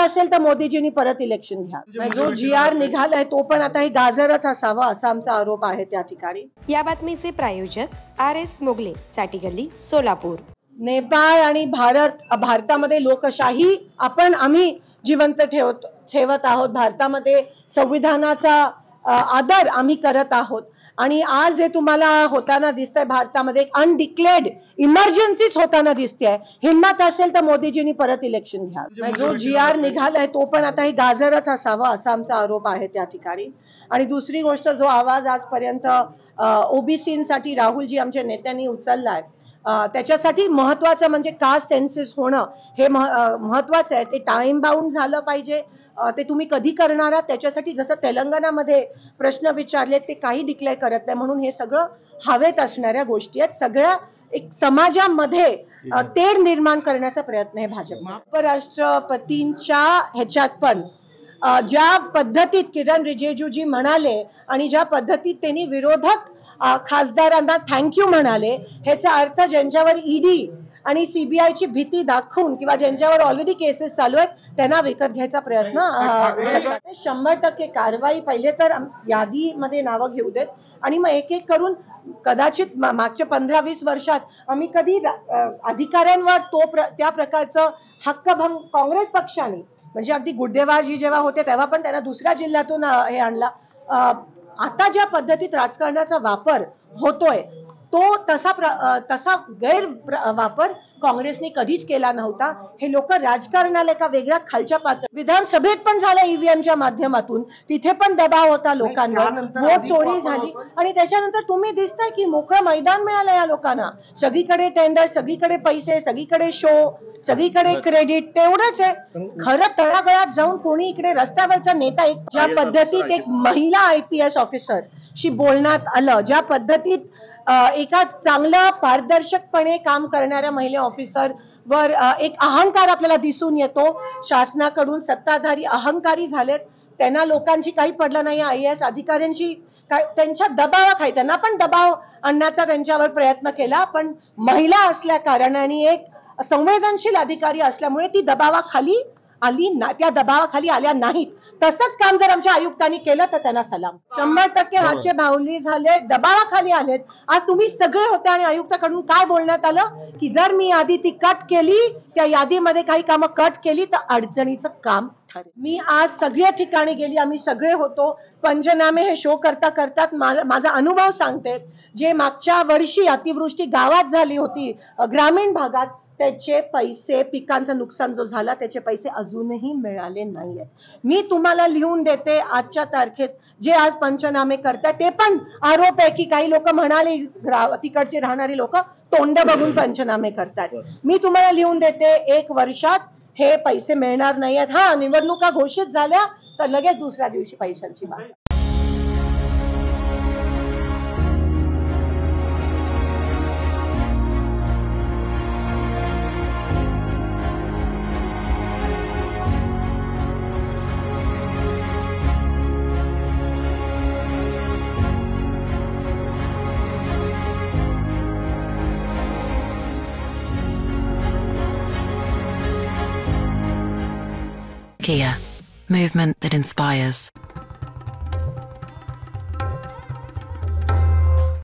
असेल तर मोदीजींनी परत इलेक्शन घ्या. जो GR निघालाय तो पण आता हे गाजरच असावा असा आमचा आरोप आहे त्या ठिकाणी. या बातमीचे प्रायोजक RS मोगले, साठी गल्ली, सोलापूर. नेपाळ आणि भारतामध्ये लोकशाही आम्ही जिवंत ठेवत आहोत. भारतामध्ये संविधानाचा आदर आम्ही करत आहोत. आणि आज हे तुम्हाला होताना दिसतंय भारतामध्ये एक अनडिक्लेअर्ड इमर्जन्सीच होताना दिसते. हिम्मत असेल तर मोदीजींनी परत इलेक्शन घ्या. जो GR निघालाय तो पण आता हे गाजरच असावा असा आमचा आरोप आहे त्या ठिकाणी. आणि दुसरी गोष्ट, जो आवाज आजपर्यंत ओबीसीसाठी राहुलजी आमच्या नेत्यांनी उचललाय, त्याच्यासाठी महत्वाचं म्हणजे कास्ट सेन्सस होणं हे महत्वाचं आहे. ते टाइम बाउंड झालं पाहिजे. ते तुम्ही कधी करणार आहात त्याच्यासाठी, जसं तेलंगणामध्ये प्रश्न विचारले ते काही डिक्लेअर करत नाही, म्हणून हे सगळं हवेत असणाऱ्या गोष्टी आहेत. सगळ्या एक समाजामध्ये तेढ निर्माण करण्याचा प्रयत्न आहे भाजप. उपराष्ट्रपतींच्या ह्याच्यात पण ज्या पद्धतीत किरण रिजिजूजी म्हणाले आणि ज्या पद्धतीत त्यांनी विरोधक खासदारांना थँक्यू म्हणाले, ह्याचा अर्थ ज्यांच्यावर ईडी आणि CBI ची भीती दाखवून किंवा ज्यांच्यावर ऑलरेडी केसेस चालू आहेत त्यांना विकत घ्यायचा प्रयत्न. 100% कारवाई. पहिले तर यादीमध्ये नावं घेऊ देत आणि मग एक एक करून, कदाचित मागच्या 15-20 वर्षात आम्ही कधी अधिकाऱ्यांवर त्या प्रकारचं हक्कभंग काँग्रेस पक्षाने, म्हणजे अगदी गुड्डेवारजी जेव्हा होते तेव्हा पण त्यांना दुसऱ्या जिल्ह्यातून हे आणला. आता ज्या पद्धतीत राजकारणाचा वापर होतोय तो तसा गैर वापर काँग्रेसने कधीच केला नव्हता. हे लोक राजकारणाला एका वेगळ्या खालच्या पातळी, विधानसभेत पण झालं EVM माध्यमातून, तिथे पण दबाव होता लोकांवर, वोट चोरी झाली आणि त्याच्यानंतर तुम्ही दिसताय की मोकळं मैदान मिळालं या लोकांना. सगळीकडे टेंडर, सगळीकडे पैसे, सगळीकडे शो, सगळीकडे क्रेडिट. तेवढंच आहे. खरं तळागाळात जाऊन कोणी इकडे रस्त्यावरचा नेता, ज्या पद्धतीत एक महिला IPS ऑफिसर शी बोलण्यात आलं, ज्या पद्धतीत एका चांगल्या पारदर्शकपणे काम करणाऱ्या महिला ऑफिसर वर एक अहंकार आपल्याला दिसून येतो. शासनाकडून सत्ताधारी अहंकारी झालेत. त्यांना लोकांची काही पडलं नाही. IAS अधिकाऱ्यांची त्यांच्या दबावाखाली त्यांना पण दबाव आणण्याचा त्यांच्यावर प्रयत्न केला, पण महिला असल्या कारणाने एक संवेदनशील अधिकारी असल्यामुळे ती दबावाखाली आली ना, त्या दबावाखाली आल्या नाहीत. तसंच काम जर आमच्या आयुक्तांनी केलं तर त्यांना सलाम. 100% हातचे बाहुली झाले, दबावाखाली आलेत. आज तुम्ही सगळे होते आणि आयुक्ताकडून काय बोलण्यात आलं की जर मी यादी ती कट केली, त्या यादीमध्ये काही कामं कट केली तर अडचणीचं काम ठरेल. मी आज सगळ्या ठिकाणी गेली, आम्ही सगळे होतो. पंचनामे हे शो करतात माझा अनुभव सांगते. जे मागच्या वर्षी अतिवृष्टी गावात झाली होती ग्रामीण भागात, त्याचे पैसे, पिकांचं नुकसान जो झाला त्याचे पैसे अजूनही मिळाले नाहीयेत. मी तुम्हाला लिहून देते आजच्या तारखेत जे आज पंचनामे करतात ते पण आरोप आहे की काही लोक म्हणाले, तिकडचे राहणारी लोक तोंड बघून पंचनामे करतात. मी तुम्हाला लिहून देते 1 वर्षात हे पैसे मिळणार नाहीयेत. हा, निवडणुका घोषित झाल्या तर लगेच दुसऱ्या दिवशी पैशांची बात. Kia, movement that inspires.